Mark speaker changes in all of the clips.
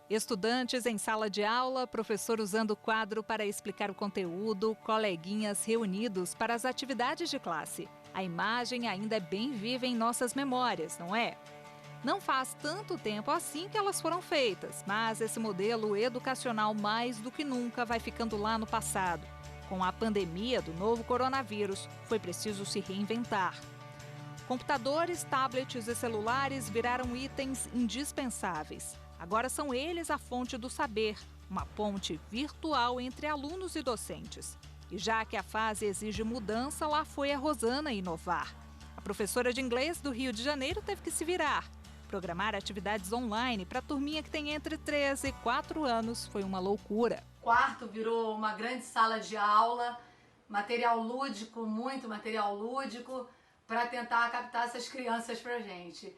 Speaker 1: Estudantes em sala de aula, professor usando o quadro para explicar o conteúdo, coleguinhas reunidos para as atividades de classe. A imagem ainda é bem viva em nossas memórias, não é? Não faz tanto tempo assim que elas foram feitas, mas esse modelo educacional mais do que nunca vai ficando lá no passado. Com a pandemia do novo coronavírus, foi preciso se reinventar. Computadores, tablets e celulares viraram itens indispensáveis. Agora são eles a fonte do saber, uma ponte virtual entre alunos e docentes. E já que a fase exige mudança, lá foi a Rosana inovar. A professora de inglês do Rio de Janeiro teve que se virar. Programar atividades online para a turminha que tem entre 13 e 4 anos foi uma loucura.
Speaker 2: O quarto virou uma grande sala de aula, material lúdico, muito material lúdico, para tentar captar essas crianças pra gente.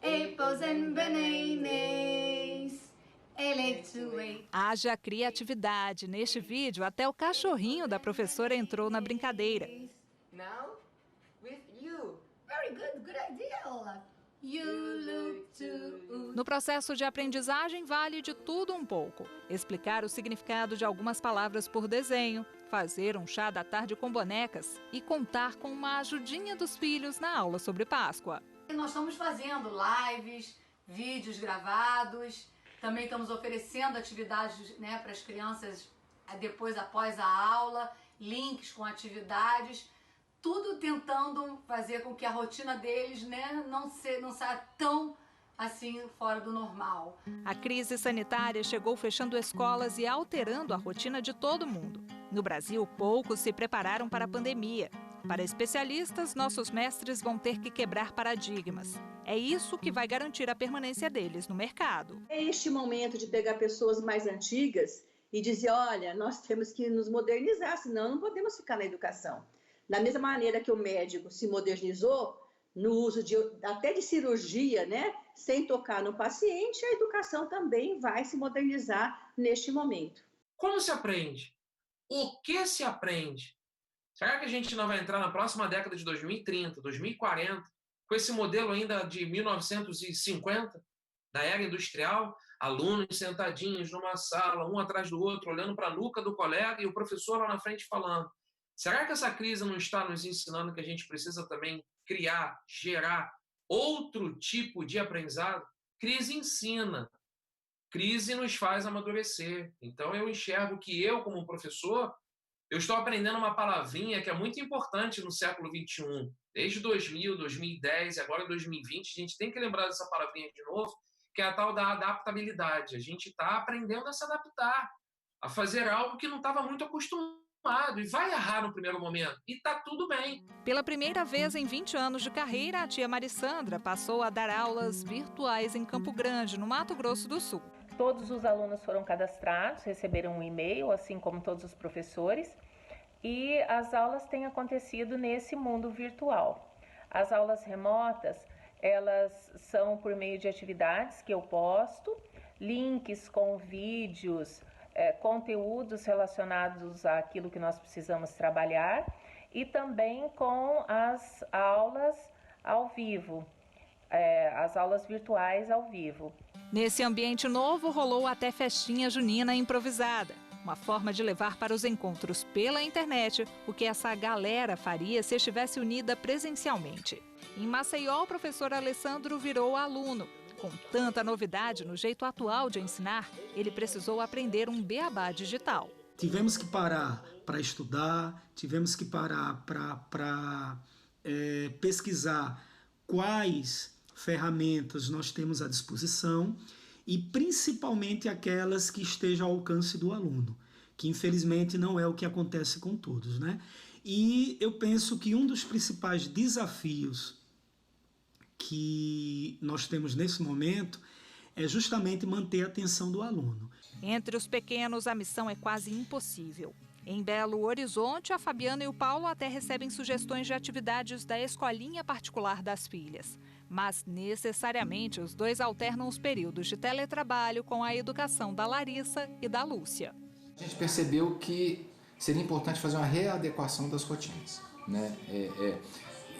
Speaker 2: Apples and bananas.
Speaker 1: Haja criatividade. Neste vídeo, até o cachorrinho da professora entrou na brincadeira.
Speaker 2: Now, with you. Very good idea, Olaf. You look too...
Speaker 1: No processo de aprendizagem, vale de tudo um pouco. Explicar o significado de algumas palavras por desenho, fazer um chá da tarde com bonecas e contar com uma ajudinha dos filhos na aula sobre Páscoa.
Speaker 2: Nós estamos fazendo lives, vídeos gravados, também estamos oferecendo atividades, né, para as crianças depois, após a aula, links com atividades, tudo tentando fazer com que a rotina deles, né, não saia tão assim fora do normal.
Speaker 1: A crise sanitária chegou fechando escolas e alterando a rotina de todo mundo. No Brasil, poucos se prepararam para a pandemia. Para especialistas, nossos mestres vão ter que quebrar paradigmas. É isso que vai garantir a permanência deles no mercado.
Speaker 3: É este momento de pegar pessoas mais antigas e dizer, olha, nós temos que nos modernizar, senão não podemos ficar na educação. Da mesma maneira que o médico se modernizou no uso até de cirurgia, né, sem tocar no paciente, a educação também vai se modernizar neste momento.
Speaker 4: Como se aprende? O que se aprende? Será que a gente não vai entrar na próxima década de 2030, 2040, com esse modelo ainda de 1950, da era industrial, alunos sentadinhos numa sala, um atrás do outro, olhando para a nuca do colega e o professor lá na frente falando? Será que essa crise não está nos ensinando que a gente precisa também criar, gerar outro tipo de aprendizado? Crise ensina, crise nos faz amadurecer. Então eu enxergo que eu, como professor, eu estou aprendendo uma palavrinha que é muito importante no século XXI. Desde 2000, 2010 e agora 2020, a gente tem que lembrar dessa palavrinha de novo, que é a tal da adaptabilidade. A gente está aprendendo a se adaptar, a fazer algo que não estava muito acostumado e vai errar no primeiro momento. E está tudo bem.
Speaker 1: Pela primeira vez em 20 anos de carreira, a tia Marissandra passou a dar aulas virtuais em Campo Grande, no Mato Grosso do Sul.
Speaker 5: Todos os alunos foram cadastrados, receberam um e-mail, assim como todos os professores, e as aulas têm acontecido nesse mundo virtual. As aulas remotas, elas são por meio de atividades que eu posto, links com vídeos, conteúdos relacionados àquilo que nós precisamos trabalhar e também com as aulas ao vivo, as aulas virtuais ao vivo.
Speaker 1: Nesse ambiente novo, rolou até festinha junina improvisada. Uma forma de levar para os encontros pela internet o que essa galera faria se estivesse unida presencialmente. Em Maceió, o professor Alessandro virou aluno. Com tanta novidade no jeito atual de ensinar, ele precisou aprender um beabá digital.
Speaker 6: Tivemos que parar para estudar, tivemos que parar para pesquisar quais ferramentas nós temos à disposição e principalmente aquelas que estejam ao alcance do aluno, que infelizmente não é o que acontece com todos, né? E eu penso que um dos principais desafios que nós temos nesse momento é justamente manter a atenção do aluno.
Speaker 1: Entre os pequenos, a missão é quase impossível. Em Belo Horizonte, a Fabiana e o Paulo até recebem sugestões de atividades da escolinha particular das filhas. Mas, necessariamente, os dois alternam os períodos de teletrabalho com a educação da Larissa e da Lúcia.
Speaker 7: A gente percebeu que seria importante fazer uma readequação das rotinas, né?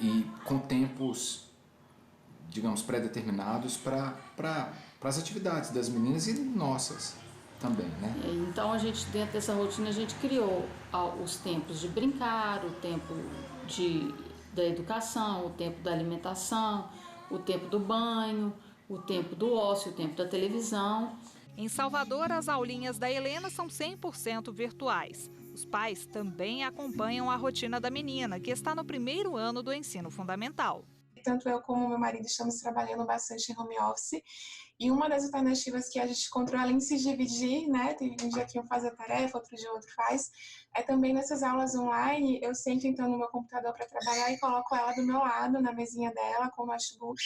Speaker 7: E com tempos, digamos, pré-determinados para as atividades das meninas e nossas também, né?
Speaker 8: Então, a gente, dentro dessa rotina, a gente criou os tempos de brincar, o tempo da educação, o tempo da alimentação, o tempo do banho, o tempo do ócio, o tempo da televisão.
Speaker 1: Em Salvador, as aulinhas da Helena são 100% virtuais. Os pais também acompanham a rotina da menina, que está no primeiro ano do ensino fundamental.
Speaker 9: Tanto eu como meu marido estamos trabalhando bastante em home office. E uma das alternativas que a gente encontrou, além de se dividir, né, tem um dia que um faz a tarefa, outro dia o outro faz, é também nessas aulas online, eu sento então no meu computador para trabalhar e coloco ela do meu lado, na mesinha dela, com o notebook,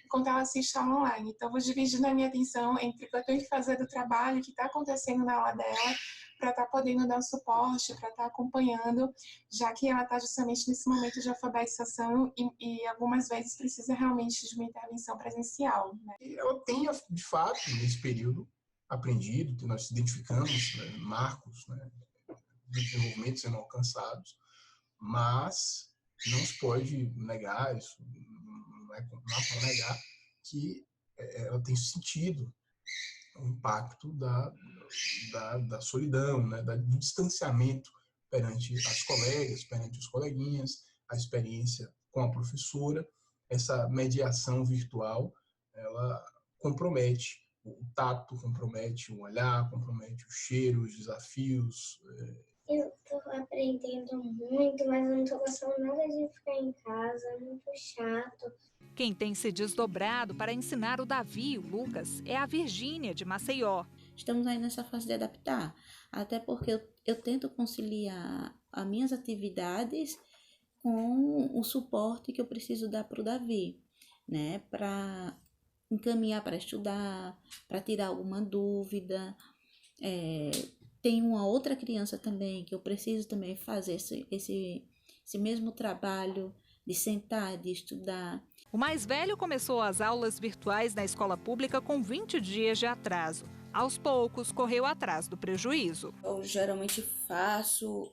Speaker 9: enquanto ela assiste a aula online. Então, eu vou dividindo a minha atenção entre o que eu tenho que fazer do trabalho, que está acontecendo na aula dela, para estar podendo dar um suporte, para estar acompanhando, já que ela está justamente nesse momento de alfabetização e algumas vezes precisa realmente de uma intervenção presencial, né?
Speaker 10: Eu tenho, de fato, nesse período, aprendido, que nós identificamos, né, marcos, né, de desenvolvimento sendo alcançados, mas não se pode negar, isso não é como negar, que ela tem sentido o impacto da solidão, né, do distanciamento perante as colegas, perante os coleguinhas, a experiência com a professora. Essa mediação virtual, ela compromete o tato, compromete o olhar, compromete o cheiro, os desafios.
Speaker 11: Eu estou aprendendo muito, mas eu não estou gostando nada de ficar em casa, é muito chato.
Speaker 1: Quem tem se desdobrado para ensinar o Davi e o Lucas é a Virgínia, de Maceió.
Speaker 12: Estamos aí nessa fase de adaptar, até porque eu tento conciliar as minhas atividades com o suporte que eu preciso dar para o Davi, né? Para encaminhar para estudar, para tirar alguma dúvida. Tem uma outra criança também que eu preciso também fazer esse mesmo trabalho de sentar, de estudar.
Speaker 1: O mais velho começou as aulas virtuais na escola pública com 20 dias de atraso. Aos poucos, correu atrás do prejuízo.
Speaker 12: Eu geralmente faço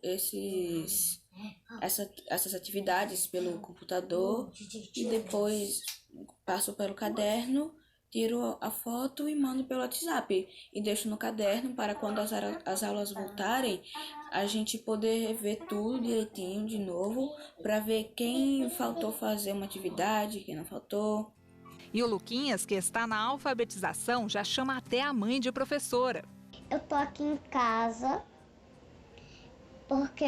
Speaker 12: essas atividades pelo computador e depois passo pelo caderno, tiro a foto e mando pelo WhatsApp. E deixo no caderno para quando as aulas voltarem, a gente poder rever tudo direitinho de novo, para ver quem faltou fazer uma atividade, quem não faltou.
Speaker 1: E o Luquinhas, que está na alfabetização, já chama até a mãe de professora.
Speaker 11: Eu tô aqui em casa porque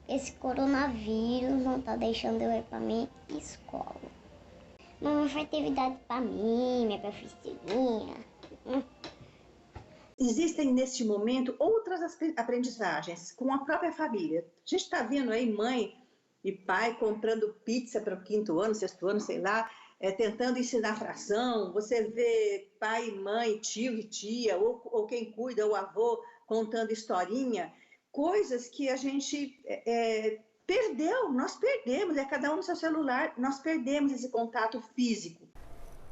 Speaker 11: esse coronavírus não tá deixando eu ir pra minha escola. Mamãe faz atividade pra mim, minha professorinha.
Speaker 3: Existem, neste momento, outras aprendizagens com a própria família. A gente está vendo aí mãe e pai comprando pizza para o 5º ano, 6º ano, sei lá, tentando ensinar fração. Você vê pai, mãe, tio e tia, ou quem cuida, o avô, contando historinha. Coisas que a gente perdeu, nós perdemos, cada um no seu celular, nós perdemos esse contato físico.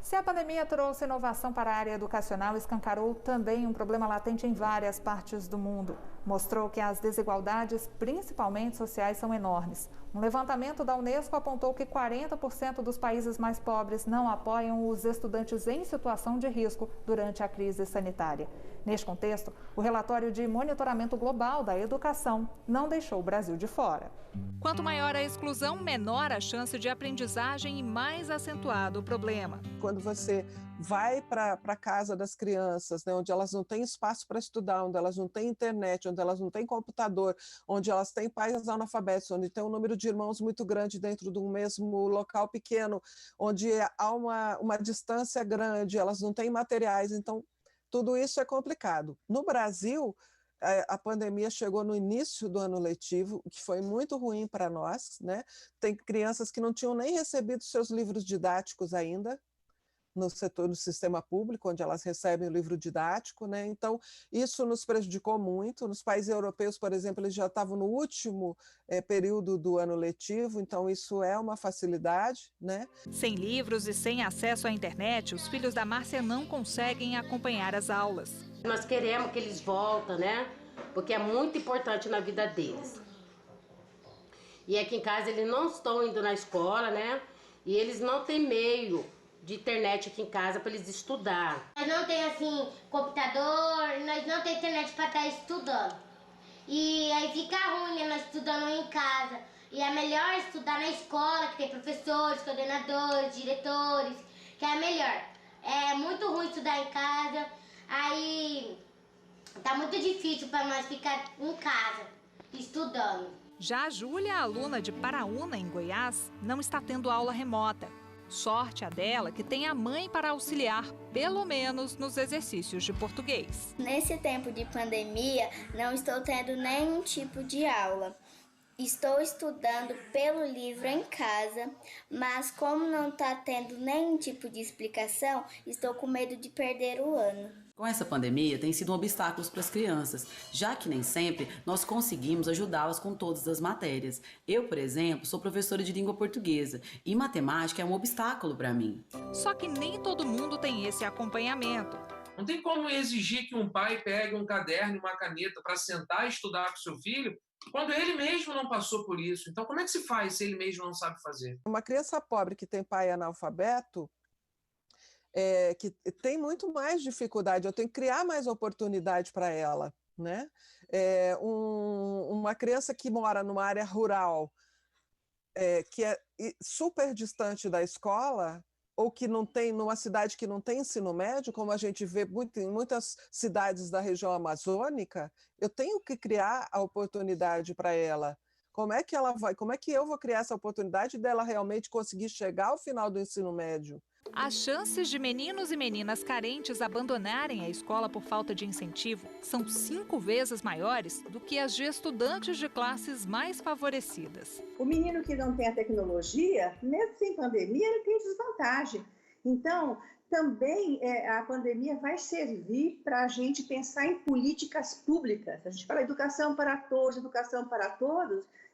Speaker 1: Se a pandemia trouxe inovação para a área educacional, escancarou também um problema latente em várias partes do mundo. Mostrou que as desigualdades, principalmente sociais, são enormes. Um levantamento da Unesco apontou que 40% dos países mais pobres não apoiam os estudantes em situação de risco durante a crise sanitária. Neste contexto, o relatório de monitoramento global da educação não deixou o Brasil de fora. Quanto maior a exclusão, menor a chance de aprendizagem e mais acentuado o problema.
Speaker 13: Quando você vai para a casa das crianças, né, onde elas não têm espaço para estudar, onde elas não têm internet, onde elas não têm computador, onde elas têm pais analfabetos, onde tem um número de irmãos muito grande dentro de um mesmo local pequeno, onde há uma distância grande, elas não têm materiais, então tudo isso é complicado. No Brasil, a pandemia chegou no início do ano letivo, o que foi muito ruim para nós, né? Tem crianças que não tinham nem recebido seus livros didáticos ainda, no setor, no sistema público, onde elas recebem o livro didático, né? Então, isso nos prejudicou muito. Nos países europeus, por exemplo, eles já estavam no último período do ano letivo, então isso é uma facilidade, né?
Speaker 1: Sem livros e sem acesso à internet, os filhos da Márcia não conseguem acompanhar as aulas.
Speaker 14: Nós queremos que eles voltem, né? Porque é muito importante na vida deles. E aqui em casa eles não estão indo na escola, né? E eles não têm meio de internet aqui em casa para eles estudar.
Speaker 11: Nós não temos, assim, computador, nós não temos internet para estar estudando. E aí fica ruim, né, nós estudando em casa. E é melhor estudar na escola, que tem professores, coordenadores, diretores, que é melhor. É muito ruim estudar em casa, aí tá muito difícil para nós ficar em casa, estudando.
Speaker 1: Já a Júlia, aluna de Paraúna, em Goiás, não está tendo aula remota. Sorte a dela que tem a mãe para auxiliar, pelo menos nos exercícios de português.
Speaker 11: Nesse tempo de pandemia, não estou tendo nenhum tipo de aula. Estou estudando pelo livro em casa, mas como não está tendo nenhum tipo de explicação, estou com medo de perder o ano.
Speaker 15: Com essa pandemia, tem sido um obstáculo para as crianças, já que nem sempre nós conseguimos ajudá-las com todas as matérias. Eu, por exemplo, sou professora de língua portuguesa e matemática é um obstáculo para mim.
Speaker 1: Só que nem todo mundo tem esse acompanhamento.
Speaker 4: Não tem como exigir que um pai pegue um caderno e uma caneta para sentar e estudar com seu filho, quando ele mesmo não passou por isso. Então, como é que se faz se ele mesmo não sabe fazer?
Speaker 13: Uma criança pobre que tem pai analfabeto, que tem muito mais dificuldade, eu tenho que criar mais oportunidade para ela, né? Uma criança que mora numa área rural, que é super distante da escola, ou que não tem, numa cidade que não tem ensino médio, como a gente vê em muitas cidades da região amazônica, eu tenho que criar a oportunidade para ela. Como é que eu vou criar essa oportunidade dela realmente conseguir chegar ao final do ensino médio?
Speaker 1: As chances de meninos e meninas carentes abandonarem a escola por falta de incentivo são 5 vezes maiores do que as de estudantes de classes mais favorecidas.
Speaker 3: O menino que não tem a tecnologia, mesmo sem pandemia, ele tem desvantagem. Então, também a pandemia vai servir para a gente pensar em políticas públicas. A gente fala educação para todos,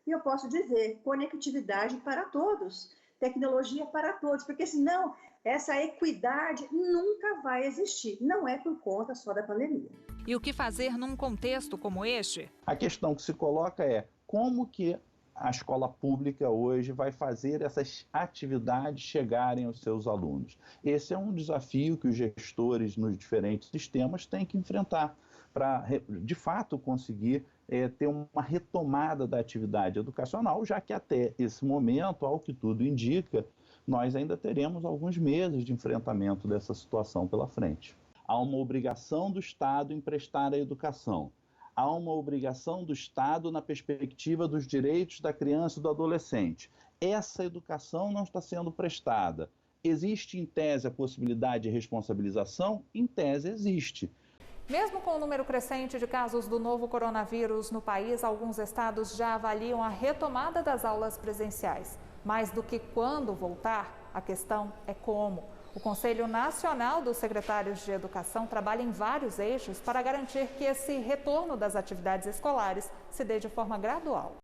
Speaker 3: e eu posso dizer conectividade para todos, tecnologia para todos, porque senão essa equidade nunca vai existir. Não é por conta só da pandemia.
Speaker 1: E o que fazer num contexto como este?
Speaker 16: A questão que se coloca é como que a escola pública hoje vai fazer essas atividades chegarem aos seus alunos. Esse é um desafio que os gestores nos diferentes sistemas têm que enfrentar para, de fato, conseguir ter uma retomada da atividade educacional, já que até esse momento, ao que tudo indica, nós ainda teremos alguns meses de enfrentamento dessa situação pela frente. Há uma obrigação do Estado em prestar a educação. Há uma obrigação do Estado na perspectiva dos direitos da criança e do adolescente. Essa educação não está sendo prestada. Existe, em tese, a possibilidade de responsabilização? Em tese, existe.
Speaker 1: Mesmo com o número crescente de casos do novo coronavírus no país, alguns estados já avaliam a retomada das aulas presenciais. Mais do que quando voltar, a questão é como. O Conselho Nacional dos Secretários de Educação trabalha em vários eixos para garantir que esse retorno das atividades escolares se dê de forma gradual.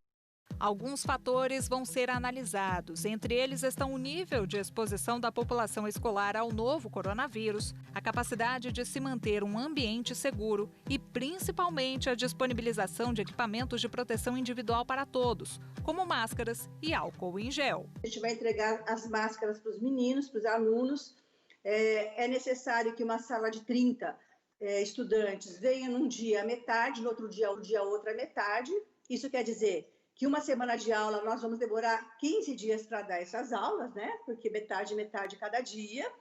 Speaker 1: Alguns fatores vão ser analisados. Entre eles estão o nível de exposição da população escolar ao novo coronavírus, a capacidade de se manter um ambiente seguro e, principalmente, a disponibilização de equipamentos de proteção individual para todos, como máscaras e álcool em gel.
Speaker 3: A gente vai entregar as máscaras para os meninos, para os alunos. É necessário que uma sala de 30 estudantes venha num dia metade, no outro dia outra metade. Isso quer dizer que uma semana de aula nós vamos demorar 15 dias para dar essas aulas, né? Porque metade cada dia.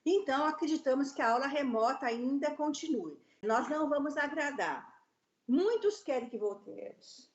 Speaker 3: Então, acreditamos que a aula remota ainda continue. Nós não vamos agradar. Muitos querem que voltemos,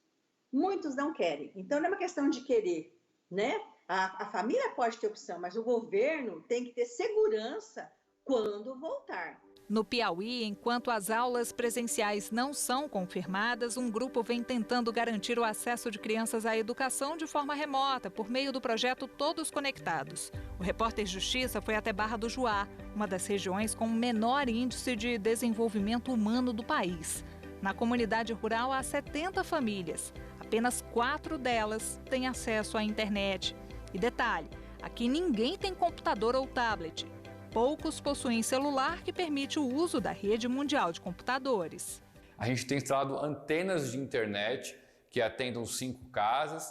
Speaker 3: muitos não querem. Então, não é uma questão de querer, né? A família pode ter opção, mas o governo tem que ter segurança quando voltar.
Speaker 1: No Piauí, enquanto as aulas presenciais não são confirmadas, um grupo vem tentando garantir o acesso de crianças à educação de forma remota, por meio do projeto Todos Conectados. O repórter Justiça foi até Barra do Juá, uma das regiões com o menor índice de desenvolvimento humano do país. Na comunidade rural há 70 famílias. Apenas 4 delas têm acesso à internet. E detalhe, aqui ninguém tem computador ou tablet. Poucos possuem celular que permite o uso da rede mundial de computadores.
Speaker 17: A gente tem instalado antenas de internet que atendam 5 casas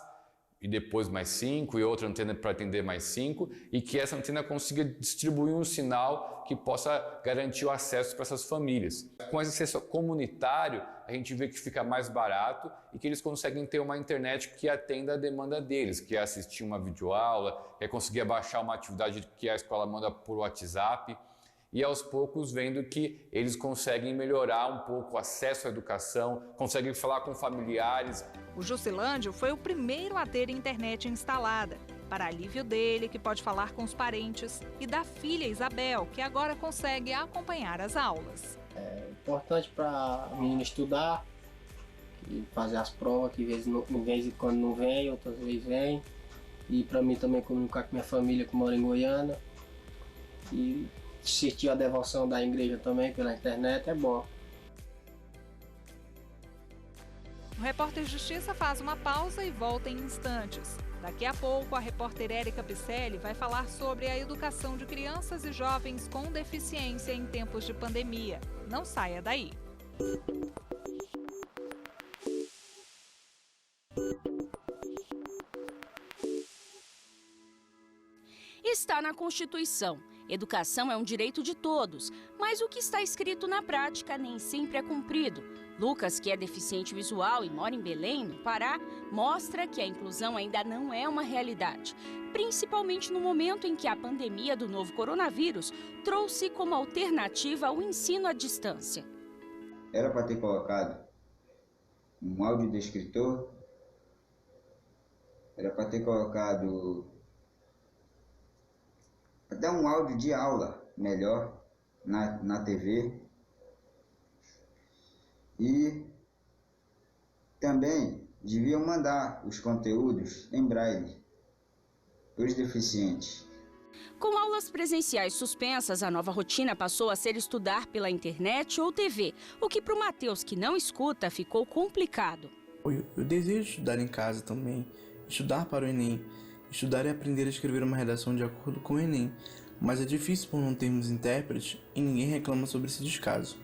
Speaker 17: e depois mais 5 e outra antena para atender mais 5 e que essa antena consiga distribuir um sinal que possa garantir o acesso para essas famílias. Com esse acesso comunitário, a gente vê que fica mais barato e que eles conseguem ter uma internet que atenda a demanda deles, que é assistir uma videoaula, que é conseguir baixar uma atividade que a escola manda por WhatsApp e aos poucos vendo que eles conseguem melhorar um pouco o acesso à educação, conseguem falar com familiares.
Speaker 1: O Jusilândio foi o primeiro a ter internet instalada. Para alívio dele, que pode falar com os parentes, e da filha Isabel, que agora consegue acompanhar as aulas.
Speaker 18: É importante para o menino estudar e fazer as provas, que às vezes quando não vem, outras vezes vem. E para mim também comunicar com minha família que mora em Goiânia. E assistir a devoção da igreja também pela internet é bom.
Speaker 1: O repórter Justiça faz uma pausa e volta em instantes. Daqui a pouco, a repórter Érica Picelli vai falar sobre a educação de crianças e jovens com deficiência em tempos de pandemia. Não saia daí.
Speaker 19: Está na Constituição. Educação é um direito de todos, mas o que está escrito na prática nem sempre é cumprido. Lucas, que é deficiente visual e mora em Belém, no Pará, mostra que a inclusão ainda não é uma realidade, principalmente no momento em que a pandemia do novo coronavírus trouxe como alternativa o ensino à distância.
Speaker 20: Era para ter colocado um audiodescritor, era para ter colocado até um áudio de aula melhor na TV. E também deviam mandar os conteúdos em braille para os deficientes.
Speaker 19: Com aulas presenciais suspensas, a nova rotina passou a ser estudar pela internet ou TV, o que para o Matheus, que não escuta, ficou complicado.
Speaker 21: Eu desejo estudar em casa também, estudar para o Enem, estudar e aprender a escrever uma redação de acordo com o Enem, mas é difícil por não termos intérprete e ninguém reclama sobre esse descaso.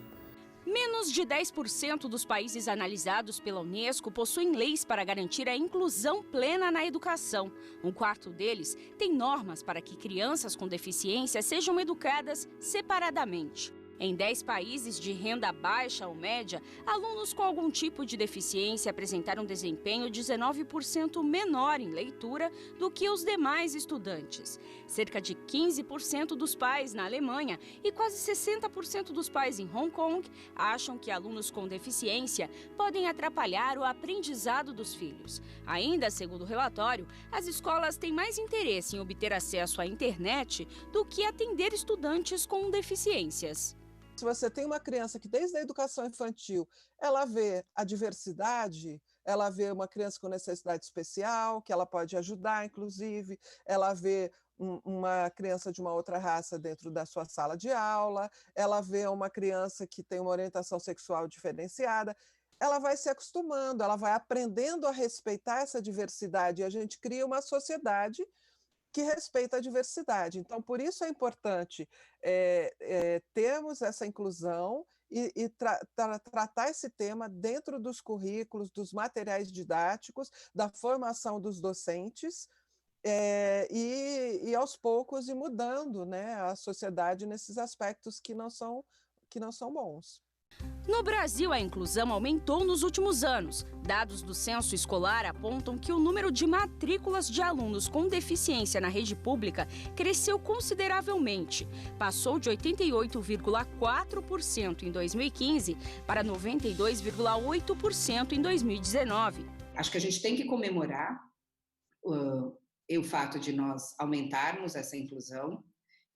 Speaker 19: Menos de 10% dos países analisados pela Unesco possuem leis para garantir a inclusão plena na educação. Um quarto deles tem normas para que crianças com deficiência sejam educadas separadamente. Em 10 países de renda baixa ou média, alunos com algum tipo de deficiência apresentaram desempenho 19% menor em leitura do que os demais estudantes. Cerca de 15% dos pais na Alemanha e quase 60% dos pais em Hong Kong acham que alunos com deficiência podem atrapalhar o aprendizado dos filhos. Ainda, segundo o relatório, as escolas têm mais interesse em obter acesso à internet do que atender estudantes com deficiências.
Speaker 13: Se você tem uma criança que desde a educação infantil, ela vê a diversidade, ela vê uma criança com necessidade especial, que ela pode ajudar, inclusive, ela vê uma criança de uma outra raça dentro da sua sala de aula, ela vê uma criança que tem uma orientação sexual diferenciada, ela vai se acostumando, ela vai aprendendo a respeitar essa diversidade e a gente cria uma sociedade que respeita a diversidade. Então, por isso é importante termos essa inclusão e tratar esse tema dentro dos currículos, dos materiais didáticos, da formação dos docentes, e aos poucos ir mudando, né, a sociedade nesses aspectos que não são bons.
Speaker 19: No Brasil, a inclusão aumentou nos últimos anos. Dados do censo escolar apontam que o número de matrículas de alunos com deficiência na rede pública cresceu consideravelmente. Passou de 88,4% em 2015 para 92,8% em 2019.
Speaker 22: Acho que a gente tem que comemorar o fato de nós aumentarmos essa inclusão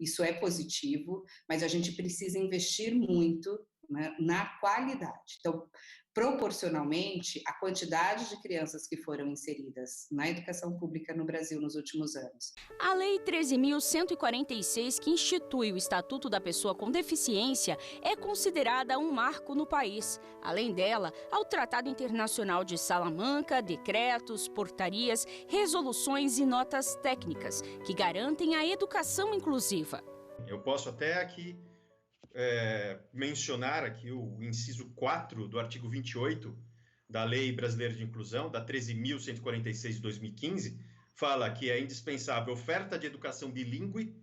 Speaker 2: isso é positivo, mas a gente precisa investir muito, né, na qualidade. Então, proporcionalmente, a quantidade de crianças que foram inseridas na educação pública no Brasil nos últimos anos.
Speaker 19: A Lei 13.146, que institui o Estatuto da Pessoa com Deficiência, é considerada um marco no país. Além dela, há o Tratado Internacional de Salamanca, decretos, portarias, resoluções e notas técnicas, que garantem a educação inclusiva.
Speaker 22: Eu posso até aqui mencionar aqui o inciso 4 do artigo 28 da Lei Brasileira de Inclusão, da 13.146 de 2015, fala que é indispensável oferta de educação bilíngue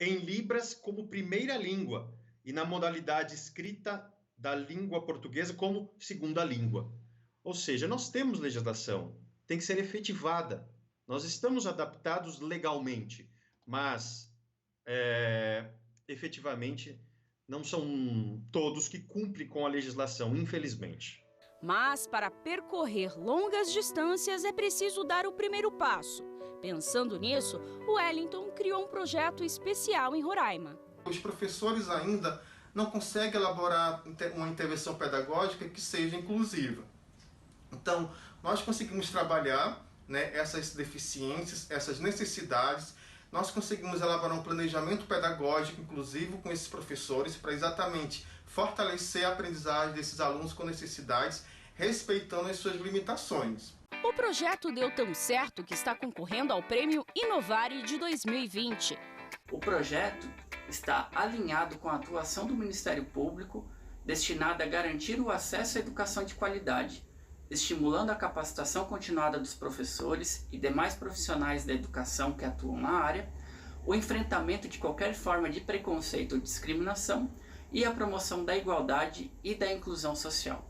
Speaker 22: em Libras como primeira língua e na modalidade escrita da língua portuguesa como segunda língua. Ou seja, nós temos legislação, tem que ser efetivada. Nós estamos adaptados legalmente, mas efetivamente não são todos que cumprem com a legislação, infelizmente.
Speaker 19: Mas, para percorrer longas distâncias, é preciso dar o primeiro passo. Pensando nisso, o Wellington criou um projeto especial em Roraima.
Speaker 23: Os professores ainda não conseguem elaborar uma intervenção pedagógica que seja inclusiva. Então, nós conseguimos trabalhar, né, essas deficiências, essas necessidades. Nós conseguimos elaborar um planejamento pedagógico inclusivo com esses professores para exatamente fortalecer a aprendizagem desses alunos com necessidades, respeitando as suas limitações.
Speaker 19: O projeto deu tão certo que está concorrendo ao Prêmio Inovare de 2020.
Speaker 24: O projeto está alinhado com a atuação do Ministério Público, destinada a garantir o acesso à educação de qualidade, estimulando a capacitação continuada dos professores e demais profissionais da educação que atuam na área, o enfrentamento de qualquer forma de preconceito ou discriminação e a promoção da igualdade e da inclusão social.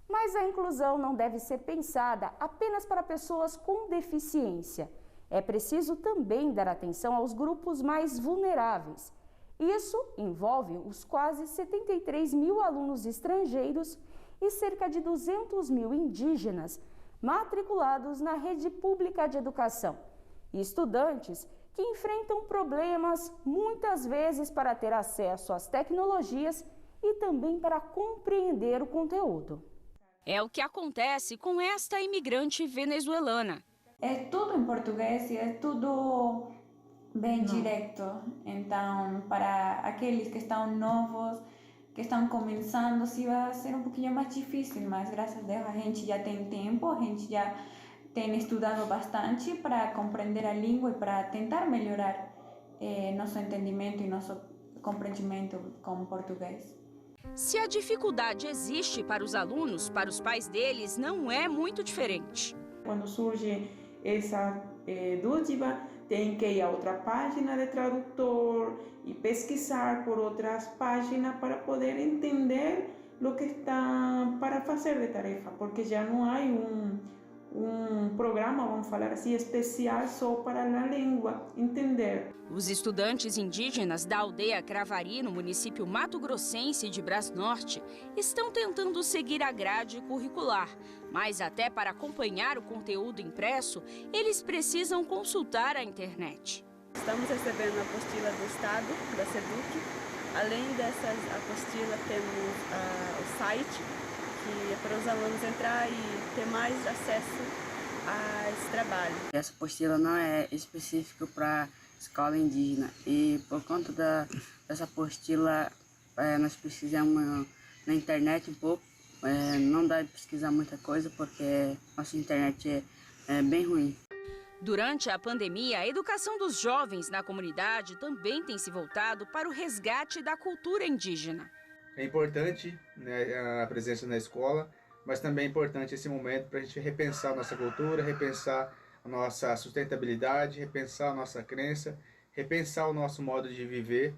Speaker 19: Mas a inclusão não deve ser pensada apenas para pessoas com deficiência. É preciso também dar atenção aos grupos mais vulneráveis. Isso envolve os quase 73 mil alunos estrangeiros e cerca de 200 mil indígenas matriculados na rede pública de educação. E estudantes que enfrentam problemas muitas vezes para ter acesso às tecnologias e também para compreender o conteúdo. É o que acontece com esta imigrante venezuelana.
Speaker 25: É tudo em português e é tudo bem direto. Então, para aqueles que estão novos, que estão começando, se vai ser um pouquinho mais difícil, mas graças a Deus a gente já tem tempo, a gente já tem estudado bastante para compreender a língua e para tentar melhorar nosso entendimento e nosso compreendimento com o português.
Speaker 19: Se a dificuldade existe para os alunos, para os pais deles não é muito diferente.
Speaker 26: Quando surge essa dúvida, tem que ir a outra página de tradutor e pesquisar por outras páginas para poder entender o que está para fazer de tarefa, porque já não há um programa, vamos falar assim, especial só para a língua entender.
Speaker 19: Os estudantes indígenas da aldeia Cravari, no município mato-grossense de Brasnorte, estão tentando seguir a grade curricular, mas até para acompanhar o conteúdo impresso, eles precisam consultar a internet.
Speaker 27: Estamos recebendo a apostila do Estado, da SEDUC. Além dessa apostila, temos o site, que é para os alunos entrar e ter mais acesso a esse trabalho.
Speaker 28: Essa apostila não é específica para escola indígena e por conta dessa apostila nós pesquisamos na internet um pouco. Não dá de pesquisar muita coisa porque nossa internet é bem ruim.
Speaker 19: Durante a pandemia, a educação dos jovens na comunidade também tem se voltado para o resgate da cultura indígena.
Speaker 29: É importante, né, a presença na escola, mas também é importante esse momento para a gente repensar a nossa cultura, repensar a nossa sustentabilidade, repensar a nossa crença, repensar o nosso modo de viver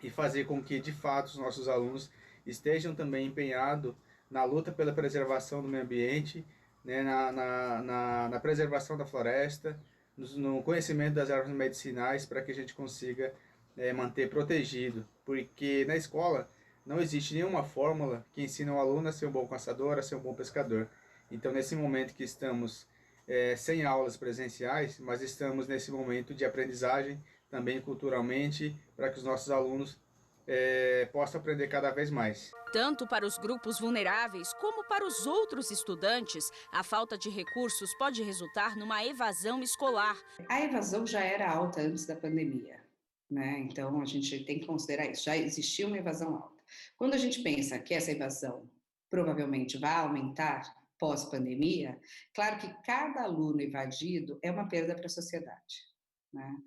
Speaker 29: e fazer com que, de fato, os nossos alunos estejam também empenhados na luta pela preservação do meio ambiente, né, na preservação da floresta, no conhecimento das ervas medicinais, para que a gente consiga manter protegido, porque na escola não existe nenhuma fórmula que ensine o aluno a ser um bom caçador, a ser um bom pescador. Então, nesse momento que estamos sem aulas presenciais, mas estamos nesse momento de aprendizagem, também culturalmente, para que os nossos alunos possam aprender cada vez mais.
Speaker 19: Tanto para os grupos vulneráveis como para os outros estudantes, a falta de recursos pode resultar numa evasão escolar.
Speaker 2: A evasão já era alta antes da pandemia, né? Então a gente tem que considerar isso, já existia uma evasão alta. Quando a gente pensa que essa evasão provavelmente vai aumentar pós-pandemia, claro que cada aluno evadido é uma perda para a sociedade, né?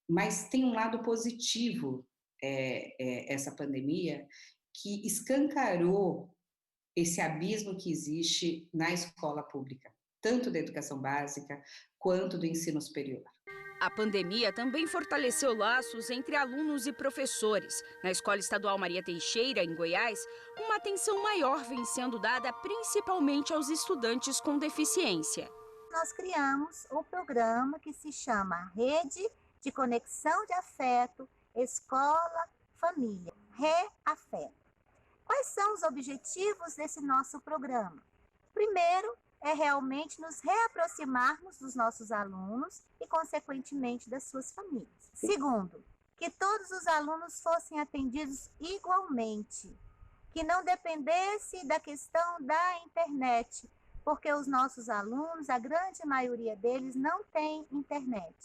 Speaker 2: Mas tem um lado positivo essa pandemia, que escancarou esse abismo que existe na escola pública, tanto da educação básica quanto do ensino superior.
Speaker 19: A pandemia também fortaleceu laços entre alunos e professores. Na Escola Estadual Maria Teixeira, em Goiás, uma atenção maior vem sendo dada principalmente aos estudantes com deficiência.
Speaker 5: Nós criamos um programa que se chama Rede de Conexão de Afeto, Escola, Família, REAFETO. Quais são os objetivos desse nosso programa? Primeiro, é realmente nos reaproximarmos dos nossos alunos e, consequentemente, das suas famílias. Segundo, que todos os alunos fossem atendidos igualmente, que não dependesse da questão da internet, porque os nossos alunos, a grande maioria deles, não tem internet.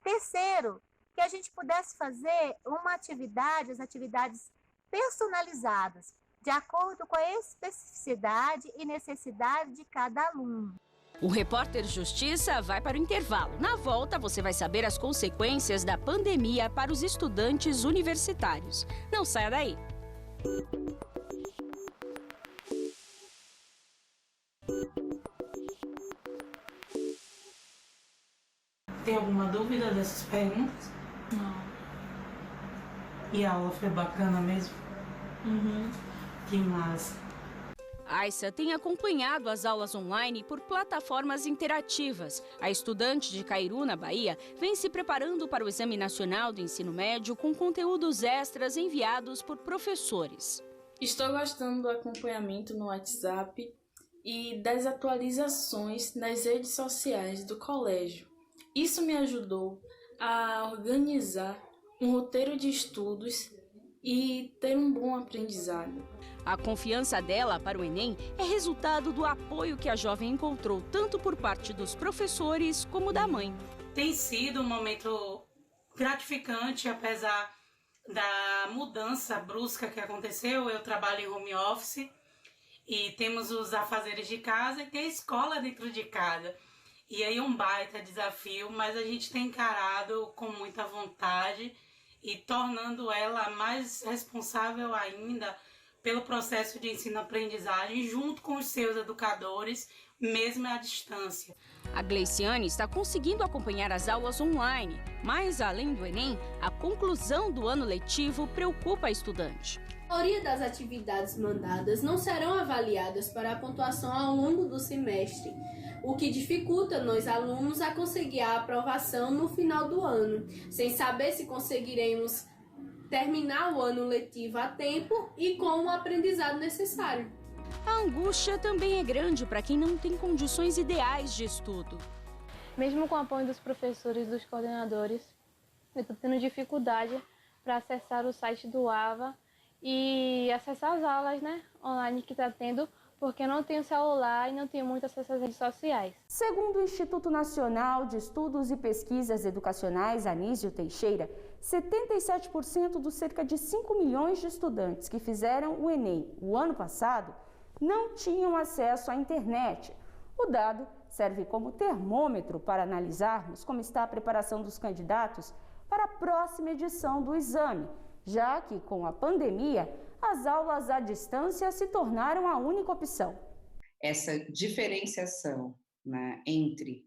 Speaker 5: Terceiro, que a gente pudesse fazer uma atividade, as atividades personalizadas, de acordo com a especificidade e necessidade de cada aluno.
Speaker 19: O Repórter Justiça vai para o intervalo. Na volta, você vai saber as consequências da pandemia para os estudantes universitários. Não saia daí.
Speaker 6: Tem alguma dúvida dessas perguntas?
Speaker 25: Não.
Speaker 6: E a aula foi bacana mesmo?
Speaker 25: Uhum.
Speaker 6: Que massa.
Speaker 19: Aissa tem acompanhado as aulas online por plataformas interativas. A estudante de Cairu, na Bahia, vem se preparando para o Exame Nacional do Ensino Médio com conteúdos extras enviados por professores.
Speaker 7: Estou gostando do acompanhamento no WhatsApp e das atualizações nas redes sociais do colégio. Isso me ajudou a organizar um roteiro de estudos e ter um bom aprendizado.
Speaker 19: A confiança dela para o Enem é resultado do apoio que a jovem encontrou tanto por parte dos professores como da mãe.
Speaker 6: Tem sido um momento gratificante, apesar da mudança brusca que aconteceu. Eu trabalho em home office e temos os afazeres de casa e tem a escola dentro de casa. E aí é um baita desafio, mas a gente tem encarado com muita vontade e tornando ela mais responsável ainda pelo processo de ensino-aprendizagem junto com os seus educadores, mesmo à distância.
Speaker 19: A Gleiciane está conseguindo acompanhar as aulas online, mas além do Enem, a conclusão do ano letivo preocupa a estudante.
Speaker 8: A maioria das atividades mandadas não serão avaliadas para a pontuação ao longo do semestre, o que dificulta nós alunos a conseguir a aprovação no final do ano, sem saber se conseguiremos terminar o ano letivo a tempo e com o aprendizado necessário.
Speaker 19: A angústia também é grande para quem não tem condições ideais de estudo.
Speaker 9: Mesmo com o apoio dos professores e dos coordenadores, eu estou tendo dificuldade para acessar o site do AVA e acessar as aulas online que está tendo, porque eu não tenho celular e não tenho muito acesso às redes sociais.
Speaker 19: Segundo o Instituto Nacional de Estudos e Pesquisas Educacionais, Anísio Teixeira, 77% dos cerca de 5 milhões de estudantes que fizeram o Enem o ano passado não tinham acesso à internet. O dado serve como termômetro para analisarmos como está a preparação dos candidatos para a próxima edição do exame, já que, com a pandemia, as aulas à distância se tornaram a única opção.
Speaker 2: Essa diferenciação, né, entre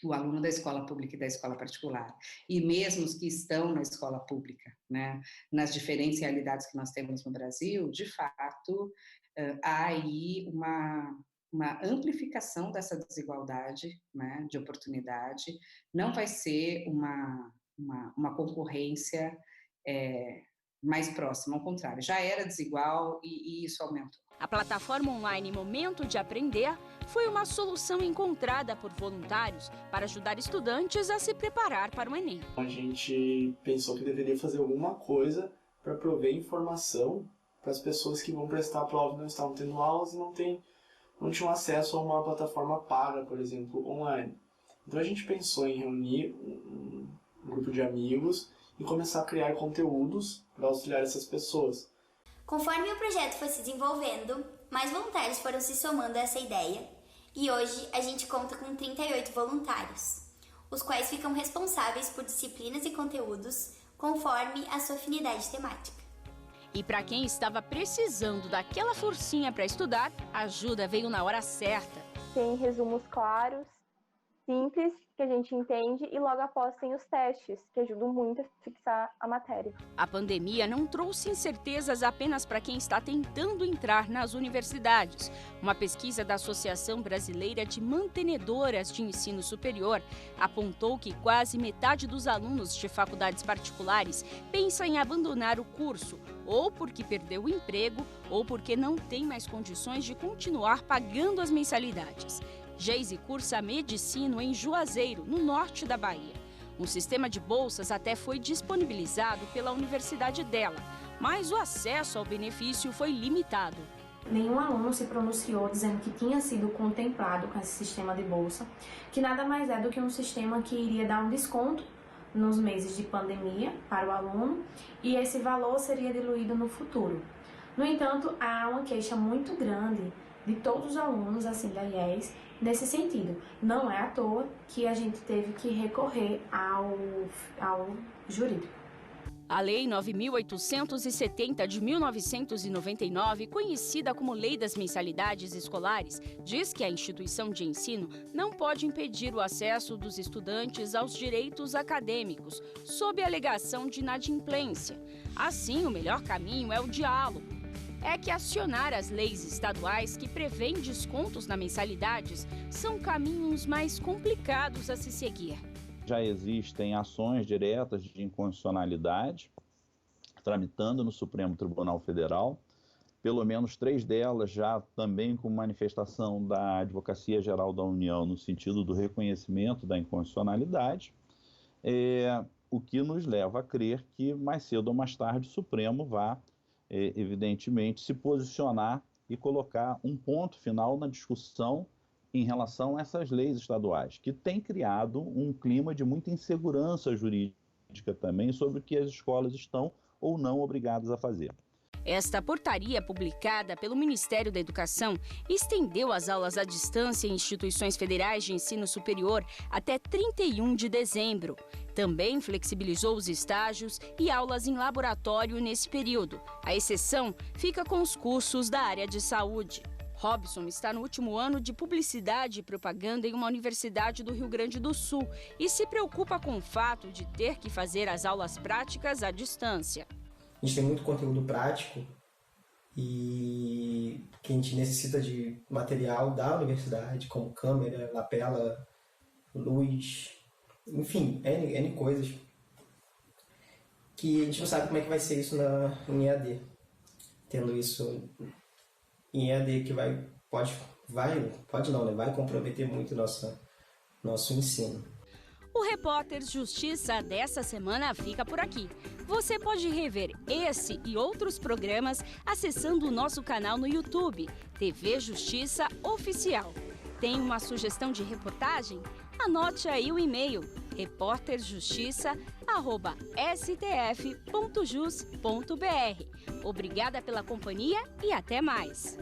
Speaker 2: o aluno da escola pública e da escola particular, e mesmo os que estão na escola pública, né, nas diferencialidades que nós temos no Brasil, de fato, há aí uma amplificação dessa desigualdade, né, de oportunidade. Não vai ser uma concorrência mais próxima, ao contrário, já era desigual e isso aumentou.
Speaker 19: A plataforma online Momento de Aprender foi uma solução encontrada por voluntários para ajudar estudantes a se preparar para o Enem.
Speaker 3: A gente pensou que deveria fazer alguma coisa para prover informação para as pessoas que vão prestar a prova e não estavam tendo aulas e não tinham acesso a uma plataforma paga, por exemplo, online. Então a gente pensou em reunir um grupo de amigos e começar a criar conteúdos para auxiliar essas pessoas.
Speaker 4: Conforme o projeto foi se desenvolvendo, mais voluntários foram se somando a essa ideia e hoje a gente conta com 38 voluntários, os quais ficam responsáveis por disciplinas e conteúdos conforme a sua afinidade temática.
Speaker 19: E para quem estava precisando daquela forcinha para estudar, a ajuda veio na hora certa.
Speaker 9: Tem resumos claros, simples, que a gente entende, e logo após tem os testes, que ajudam muito a fixar a matéria.
Speaker 19: A pandemia não trouxe incertezas apenas para quem está tentando entrar nas universidades. Uma pesquisa da Associação Brasileira de Mantenedoras de Ensino Superior apontou que quase metade dos alunos de faculdades particulares pensa em abandonar o curso, ou porque perdeu o emprego, ou porque não tem mais condições de continuar pagando as mensalidades. Geise cursa medicina em Juazeiro, no norte da Bahia. Um sistema de bolsas até foi disponibilizado pela universidade dela, mas o acesso ao benefício foi limitado.
Speaker 10: Nenhum aluno se pronunciou dizendo que tinha sido contemplado com esse sistema de bolsa, que nada mais é do que um sistema que iria dar um desconto nos meses de pandemia para o aluno e esse valor seria diluído no futuro. No entanto, há uma queixa muito grande de todos os alunos assim da IES nesse sentido. Não é à toa que a gente teve que recorrer ao jurídico.
Speaker 19: A Lei 9.870 de 1999, conhecida como Lei das Mensalidades Escolares, diz que a instituição de ensino não pode impedir o acesso dos estudantes aos direitos acadêmicos, sob a alegação de inadimplência. Assim, o melhor caminho é o diálogo. É que acionar as leis estaduais que prevêem descontos nas mensalidades são caminhos mais complicados a se seguir.
Speaker 11: Já existem ações diretas de inconstitucionalidade tramitando no Supremo Tribunal Federal, pelo menos 3 delas já também com manifestação da Advocacia Geral da União no sentido do reconhecimento da inconstitucionalidade, o que nos leva a crer que mais cedo ou mais tarde o Supremo vá evidentemente, se posicionar e colocar um ponto final na discussão em relação a essas leis estaduais, que tem criado um clima de muita insegurança jurídica também sobre o que as escolas estão ou não obrigadas a fazer.
Speaker 19: Esta portaria, publicada pelo Ministério da Educação, estendeu as aulas à distância em instituições federais de ensino superior até 31 de dezembro. Também flexibilizou os estágios e aulas em laboratório nesse período. A exceção fica com os cursos da área de saúde. Robson está no último ano de Publicidade e Propaganda em uma universidade do Rio Grande do Sul e se preocupa com o fato de ter que fazer as aulas práticas à distância.
Speaker 12: A gente tem muito conteúdo prático e que a gente necessita de material da universidade, como câmera, lapela, luz, enfim, N coisas que a gente não sabe como é que vai ser isso em EAD. Tendo isso em EAD que vai comprometer muito nosso ensino.
Speaker 19: O Repórter Justiça dessa semana fica por aqui. Você pode rever esse e outros programas acessando o nosso canal no YouTube, TV Justiça Oficial. Tem uma sugestão de reportagem? Anote aí o e-mail repórterjustiça@stf.jus.br. Obrigada pela companhia e até mais.